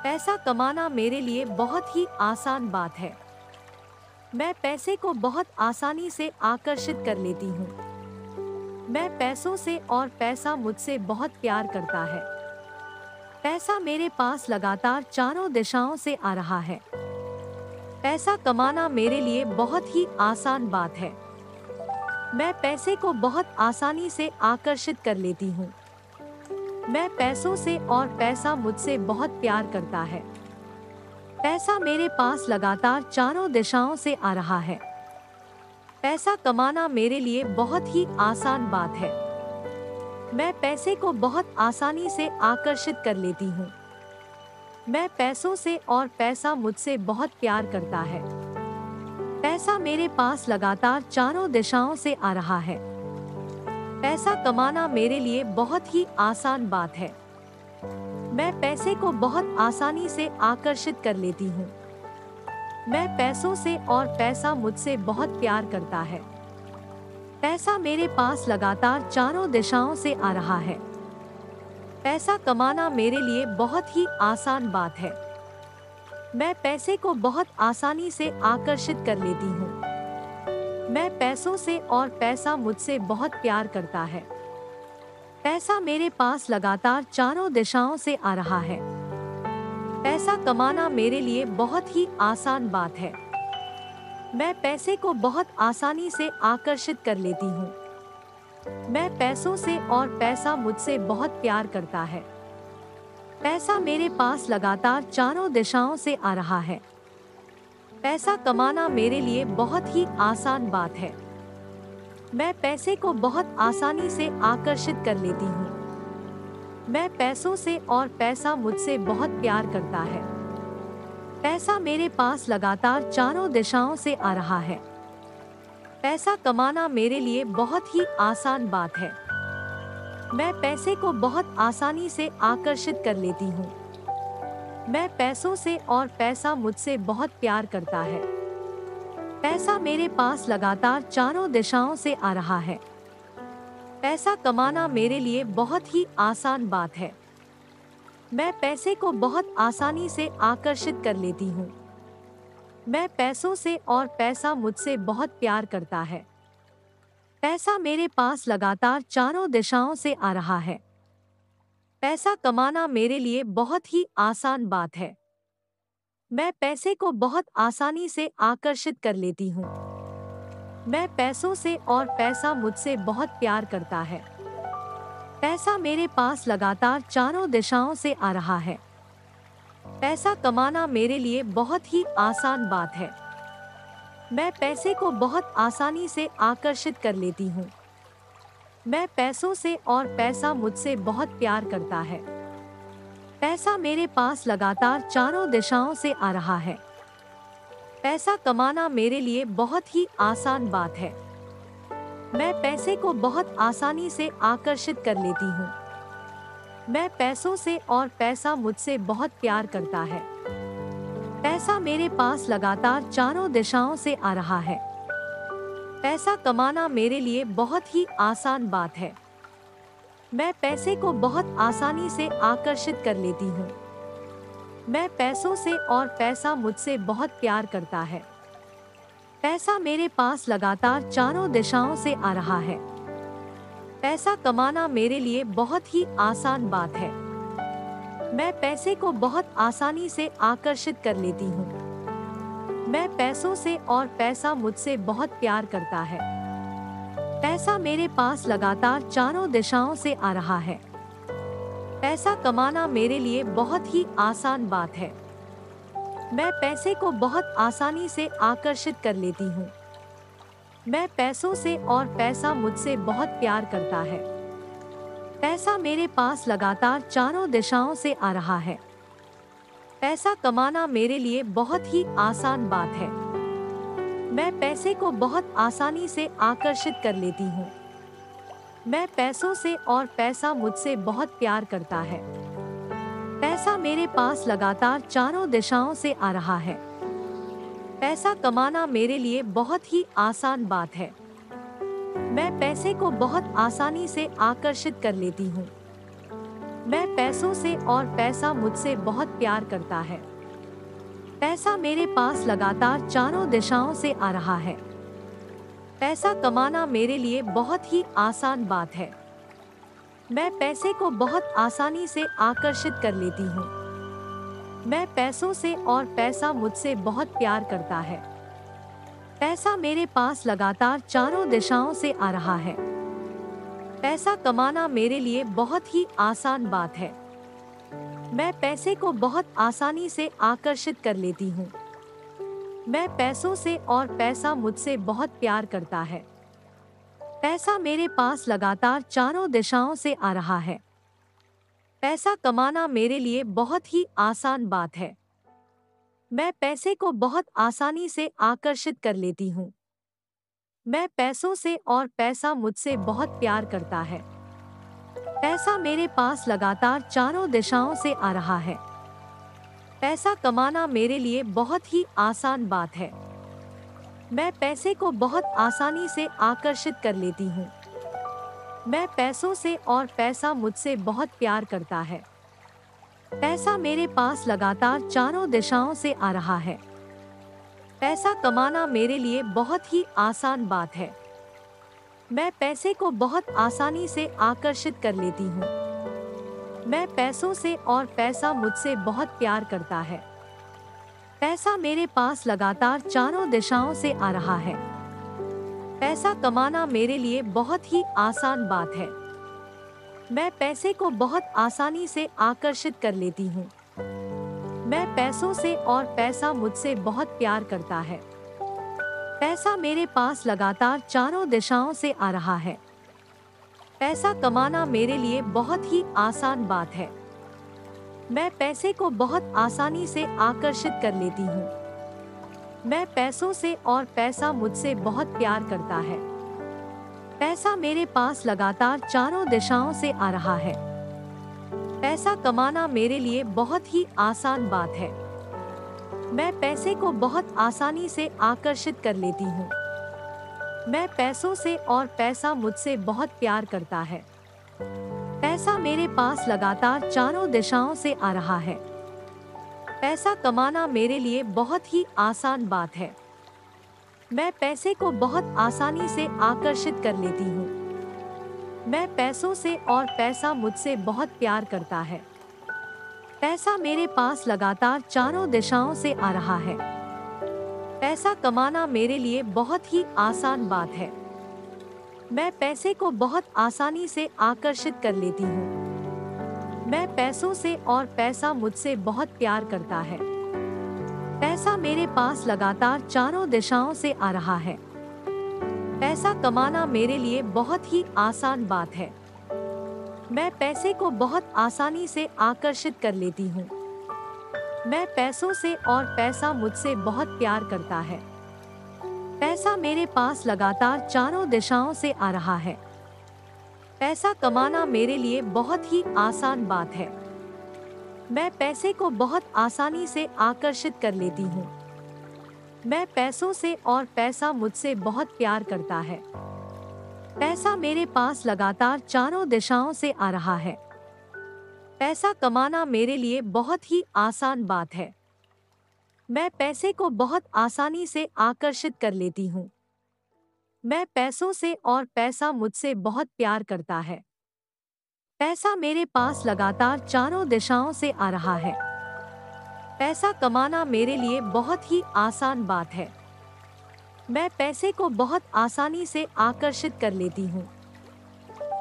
पैसा कमाना मेरे लिए बहुत ही आसान बात है। मैं पैसे को बहुत आसानी से आकर्षित कर लेती हूँ। मैं पैसों से और पैसा मुझसे बहुत प्यार करता है। पैसा मेरे पास लगातार चारों दिशाओं से आ रहा है। पैसा कमाना मेरे लिए बहुत ही आसान बात है। मैं पैसे को बहुत आसानी से आकर्षित कर लेती हूँ। मैं पैसों से और पैसा मुझसे बहुत प्यार करता है। पैसा मेरे पास लगातार चारों दिशाओं से आ रहा है। पैसा कमाना मेरे लिए बहुत ही आसान बात है। मैं पैसे को बहुत आसानी से आकर्षित कर लेती हूँ। मैं पैसों से और पैसा मुझसे बहुत प्यार करता है। पैसा मेरे पास लगातार चारों दिशाओं से आ रहा है। पैसा कमाना मेरे लिए बहुत ही आसान बात है। मैं पैसे को बहुत आसानी से आकर्षित कर लेती हूँ। मैं पैसों से और पैसा मुझसे बहुत प्यार करता है। पैसा मेरे पास लगातार चारों दिशाओं से आ रहा है। पैसा कमाना मेरे लिए बहुत ही आसान बात है। मैं पैसे को बहुत आसानी से आकर्षित कर लेती हूँ। मैं पैसों से और पैसा मुझसे बहुत प्यार करता है। पैसा मेरे पास लगातार चारों दिशाओं से आ रहा है। पैसा कमाना मेरे लिए बहुत ही आसान बात है। मैं पैसे को बहुत आसानी से आकर्षित कर लेती हूँ। मैं पैसों से और पैसा मुझसे बहुत प्यार करता है। पैसा मेरे पास लगातार चारों दिशाओं से आ रहा है। पैसा कमाना मेरे लिए बहुत ही आसान बात है। मैं पैसे को बहुत आसानी से आकर्षित कर लेती हूँ। मैं पैसों से और पैसा मुझसे बहुत प्यार करता है। पैसा मेरे पास लगातार चारों दिशाओं से आ रहा है। पैसा कमाना मेरे लिए बहुत ही आसान बात है। मैं पैसे को बहुत आसानी से आकर्षित कर लेती हूँ। मैं पैसों से और पैसा मुझसे बहुत प्यार करता है। पैसा मेरे पास लगातार चारों दिशाओं से आ रहा है। पैसा कमाना मेरे लिए बहुत ही आसान बात है। मैं पैसे को बहुत आसानी से आकर्षित कर लेती हूँ। मैं पैसों से और पैसा मुझसे बहुत प्यार करता है। पैसा मेरे पास लगातार चारों दिशाओं से आ रहा है। पैसा कमाना मेरे लिए बहुत ही आसान बात है। मैं पैसे को बहुत आसानी से आकर्षित कर लेती हूँ। मैं पैसों से और पैसा मुझसे बहुत प्यार करता है। पैसा मेरे पास लगातार चारों दिशाओं से आ रहा है। पैसा कमाना मेरे लिए बहुत ही आसान बात है। मैं पैसे को बहुत आसानी से आकर्षित कर लेती हूँ। मैं पैसों से और पैसा मुझसे बहुत प्यार करता है। पैसा मेरे पास लगातार चारों दिशाओं से आ रहा है। पैसा कमाना मेरे लिए बहुत ही आसान बात है। मैं पैसे को बहुत आसानी से आकर्षित कर लेती हूँ। मैं पैसों से और पैसा मुझसे बहुत प्यार करता है। पैसा मेरे पास लगातार चारों दिशाओं से आ रहा है। पैसा कमाना मेरे लिए बहुत ही आसान बात है। मैं पैसे को बहुत आसानी से आकर्षित कर लेती हूँ। मैं पैसों से और पैसा मुझसे बहुत प्यार करता है। पैसा मेरे पास लगातार चारों दिशाओं से आ रहा है। पैसा कमाना मेरे लिए बहुत ही आसान बात है। मैं पैसे को बहुत आसानी से आकर्षित कर लेती हूँ। मैं पैसों से और पैसा मुझसे बहुत प्यार करता है। पैसा मेरे पास लगातार चारों दिशाओं से आ रहा है। पैसा कमाना मेरे लिए बहुत ही आसान बात है। मैं पैसे को बहुत आसानी से आकर्षित कर लेती हूँ। मैं पैसों से और पैसा मुझसे बहुत प्यार करता है। पैसा मेरे पास लगातार चारों दिशाओं से आ रहा है। पैसा कमाना मेरे लिए बहुत ही आसान बात है। मैं पैसे को बहुत आसानी से आकर्षित कर लेती हूँ। मैं पैसों से और पैसा मुझसे बहुत प्यार करता है। पैसा मेरे पास लगातार चारों दिशाओं से आ रहा है। पैसा कमाना मेरे लिए बहुत ही आसान बात है। मैं पैसे को बहुत आसानी से आकर्षित कर लेती हूँ। मैं पैसों से और पैसा मुझसे बहुत प्यार करता है। पैसा मेरे पास लगातार चारों दिशाओं से आ रहा है। पैसा कमाना मेरे लिए बहुत ही आसान बात है। मैं पैसे को बहुत आसानी से आकर्षित कर लेती हूँ। मैं पैसों से और पैसा मुझसे बहुत प्यार करता है। पैसा मेरे पास लगातार चारों दिशाओं से आ रहा है। पैसा कमाना मेरे लिए बहुत ही आसान बात है। मैं पैसे को बहुत आसानी से आकर्षित कर लेती हूँ। मैं पैसों से और पैसा मुझसे बहुत प्यार करता है। पैसा मेरे पास लगातार चारों दिशाओं से आ रहा है। पैसा कमाना मेरे लिए बहुत ही आसान बात है। मैं पैसे को बहुत आसानी से आकर्षित कर लेती हूँ। मैं पैसों से और पैसा मुझसे बहुत प्यार करता है। पैसा मेरे पास लगातार चारों दिशाओं से आ रहा है। पैसा कमाना मेरे लिए बहुत ही आसान बात है। मैं पैसे को बहुत आसानी से आकर्षित कर लेती हूँ। मैं पैसों से और पैसा मुझसे बहुत प्यार करता है। पैसा मेरे पास लगातार चारों दिशाओं से आ रहा है। पैसा कमाना मेरे लिए बहुत ही आसान बात है। मैं पैसे को बहुत आसानी से आकर्षित कर लेती हूँ। मैं पैसों से और पैसा मुझसे बहुत प्यार करता है। पैसा मेरे पास लगातार चारों दिशाओं से आ रहा है। पैसा कमाना मेरे लिए बहुत ही आसान बात है। मैं पैसे को बहुत आसानी से आकर्षित कर लेती हूँ। मैं पैसों से और पैसा मुझसे बहुत प्यार करता है। पैसा मेरे पास लगातार चारों दिशाओं से आ रहा है। पैसा कमाना मेरे लिए बहुत ही आसान बात है। मैं पैसे को बहुत आसानी से आकर्षित कर लेती हूँ। मैं पैसों से और पैसा मुझसे बहुत प्यार करता है। पैसा मेरे पास लगातार चारों दिशाओं से आ रहा है। पैसा कमाना मेरे लिए बहुत ही आसान बात है। मैं पैसे को बहुत आसानी से आकर्षित कर लेती हूँ। मैं पैसों से और पैसा मुझसे बहुत प्यार करता है। पैसा मेरे पास लगातार चारों दिशाओं से आ रहा है। पैसा कमाना मेरे लिए बहुत ही आसान बात है। मैं पैसे को बहुत आसानी से आकर्षित कर लेती हूँ। मैं पैसों से और पैसा मुझसे बहुत प्यार करता है। पैसा मेरे पास लगातार चारों दिशाओं से आ रहा है। पैसा कमाना मेरे लिए बहुत ही आसान बात है। मैं पैसे को बहुत आसानी से आकर्षित कर लेती हूँ। मैं पैसों से और पैसा मुझसे बहुत प्यार करता है। पैसा मेरे पास लगातार चारों दिशाओं से आ रहा है। पैसा कमाना मेरे लिए बहुत ही आसान बात है। मैं पैसे को बहुत आसानी से आकर्षित कर लेती हूँ। मैं पैसों से और पैसा मुझसे बहुत प्यार करता है। पैसा मेरे पास लगातार चारों दिशाओं से आ रहा है। पैसा कमाना मेरे लिए बहुत ही आसान बात है। मैं पैसे को बहुत आसानी से आकर्षित कर लेती हूँ। मैं पैसों से और पैसा मुझसे बहुत प्यार करता है। पैसा मेरे पास लगातार चारों दिशाओं से आ रहा है। पैसा कमाना मेरे लिए बहुत ही आसान बात है। मैं पैसे को बहुत आसानी से आकर्षित कर लेती हूँ। मैं पैसों से और पैसा मुझसे बहुत प्यार करता है। पैसा मेरे पास लगातार चारों दिशाओं से आ रहा है। पैसा कमाना मेरे लिए बहुत ही आसान बात है। मैं पैसे को बहुत आसानी से आकर्षित कर लेती हूँ।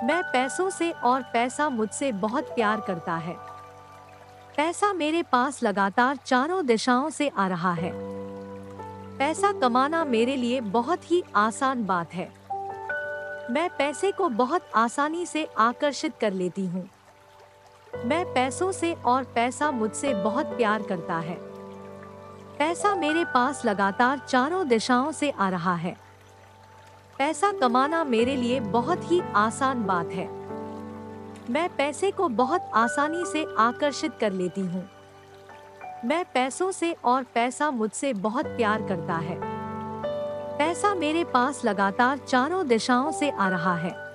मैं पैसों से और पैसा मुझसे बहुत प्यार करता है। पैसा मेरे पास लगातार चारों दिशाओं से आ रहा है। पैसा कमाना मेरे लिए बहुत ही आसान बात है। मैं पैसे को बहुत आसानी से आकर्षित कर लेती हूँ। मैं पैसों से और पैसा मुझसे बहुत प्यार करता है। पैसा मेरे पास लगातार चारों दिशाओं से आ रहा है। पैसा कमाना मेरे लिए बहुत ही आसान बात है। मैं पैसे को बहुत आसानी से आकर्षित कर लेती हूँ। मैं पैसों से और पैसा मुझसे बहुत प्यार करता है। पैसा मेरे पास लगातार चारों दिशाओं से आ रहा है।